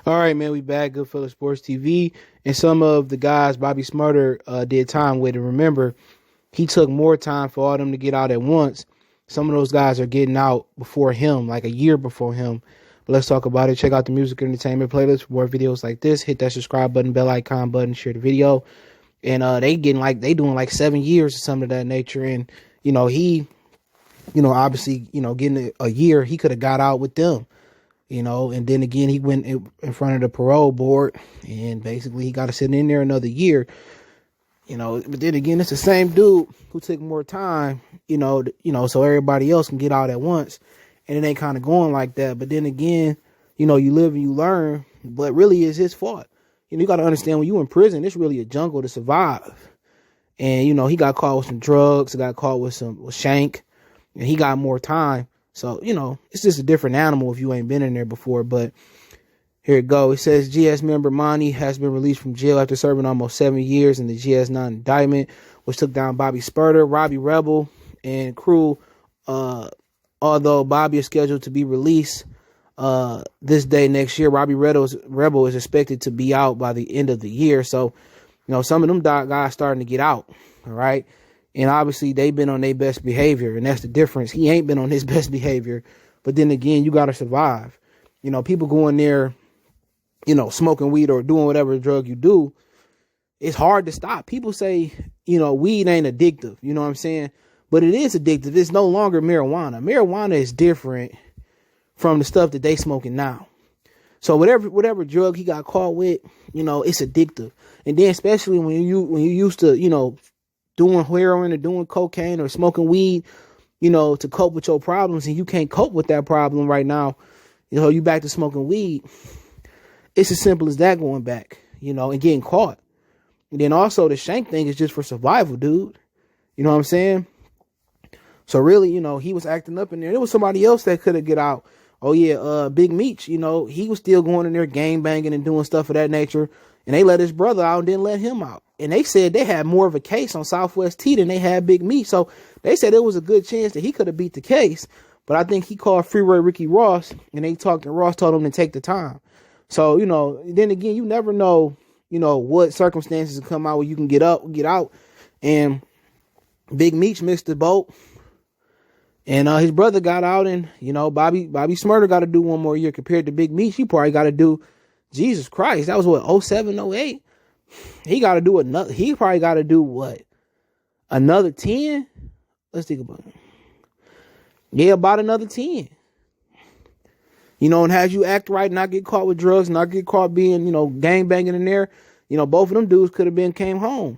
All right, man, we back. Goodfellas Sports TV. And some of the guys Bobby Shmurda did time with. And remember, he took more time for all them to get out at once. Some of those guys are getting out before him, like a year before him. But let's talk about it. Check out the music and entertainment playlist for more videos like this. Hit that subscribe button, bell icon button, share the video. And they doing like 7 years or something of that nature. And, he, obviously, getting a year, he could have got out with them. And then again, he went in front of the parole board and basically he got to sit in there another year, but then again, it's the same dude who took more time, so everybody else can get out at once, and it ain't kind of going like that. But then again, you live and you learn, but really it's his fault. You got to understand, when you in prison, it's really a jungle to survive. And, he got caught with some drugs, he got caught with shank, and he got more time. So, it's just a different animal if you ain't been in there before. But here it go. It says GS member Monty has been released from jail after serving almost 7 years in the GS9 indictment, which took down Bobby Shmurda, Robbie Rebel, and crew. Although Bobby is scheduled to be released this day next year, Robbie Rebel is expected to be out by the end of the year. So, some of them guys starting to get out. All right. And obviously they've been on their best behavior, and that's the difference. He ain't been on his best behavior, but then again, you got to survive. People going there, smoking weed or doing whatever drug you do, it's hard to stop. People say, weed ain't addictive, you know what I'm saying? But it is addictive. It's no longer marijuana. Marijuana is different from the stuff that they smoking now. So whatever drug he got caught with, it's addictive. And then especially when you used to, doing heroin or doing cocaine or smoking weed, to cope with your problems, and you can't cope with that problem right now, you back to smoking weed. It's as simple as that, going back, and getting caught. And then also the shank thing is just for survival, dude. You know what I'm saying? So really, he was acting up in there. There was somebody else that could have get out. Oh yeah, Big Meech, he was still going in there gang banging and doing stuff of that nature. And they let his brother out and didn't let him out. And they said they had more of a case on Southwest T than they had Big Meech. So they said there was a good chance that he could have beat the case. But I think he called Freeway Ricky Ross, and they talked, and Ross told him to take the time. So, then again, you never know, what circumstances will come out where you can get out. And Big Meech missed the boat. And his brother got out, and, Bobby Shmurda got to do 1 more year compared to Big Meech. He probably got to do, Jesus Christ, that was what, 07, 08? He got to do another, he probably got to do what? Another 10? Let's think about it. Yeah, about another 10. And as you act right, not get caught with drugs, not get caught being, gang banging in there, both of them dudes could have came home.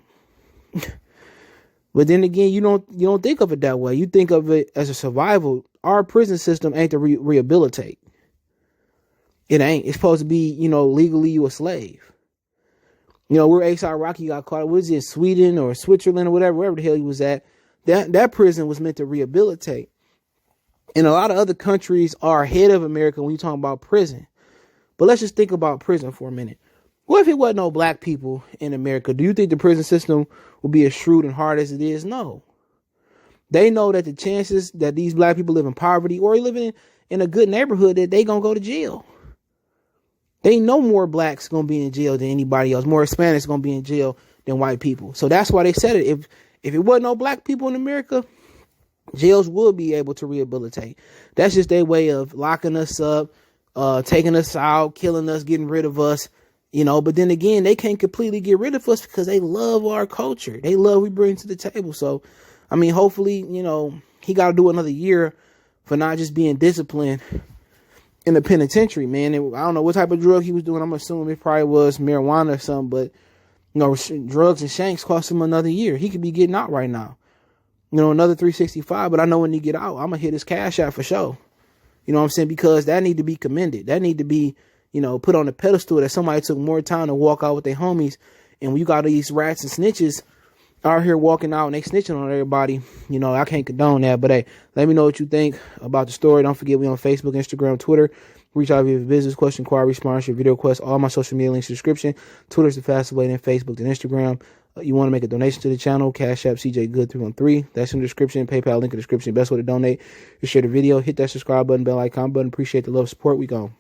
But then again, you don't think of it that way. You think of it as a survival. Our prison system ain't to rehabilitate. It ain't. It's supposed to be, legally you a slave. Where A$AP Rocky got caught, was it in Sweden or Switzerland or wherever the hell he was at? That prison was meant to rehabilitate. And a lot of other countries are ahead of America when you talk about prison. But let's just think about prison for a minute. What if it wasn't no black people in America? Do you think the prison system would be as shrewd and hard as it is? No. They know that the chances that these black people live in poverty or living in a good neighborhood, that they gonna go to jail. They know more blacks gonna be in jail than anybody else. More Hispanics gonna be in jail than white people. So that's why they said it. If it wasn't no black people in America, jails would be able to rehabilitate. That's just their way of locking us up, taking us out, killing us, getting rid of us. But then again, they can't completely get rid of us because they love our culture. They love what we bring to the table. So, hopefully, he got to do another year for not just being disciplined in the penitentiary, man. I don't know what type of drug he was doing. I'm assuming it probably was marijuana or something, but, drugs and shanks cost him another year. He could be getting out right now. Another 365, but I know when he get out, I'm going to hit his cash out for sure. You know what I'm saying? Because that need to be commended. That need to be, put on a pedestal, that somebody took more time to walk out with their homies. And when you got these rats and snitches out here walking out and they snitching on everybody, I can't condone that. But hey, let me know what you think about the story. Don't forget, we on Facebook, Instagram, Twitter. Reach out if you have a business question, inquiry, sponsorship, video request. All my social media links in the description. Twitter's the fastest way than Facebook than Instagram. You want to make a donation to the channel, Cash App CJ Good 313. That's in the description. PayPal link in the description. Best way to donate is share the video. Hit that subscribe button, bell icon button. Appreciate the love, support. We gone.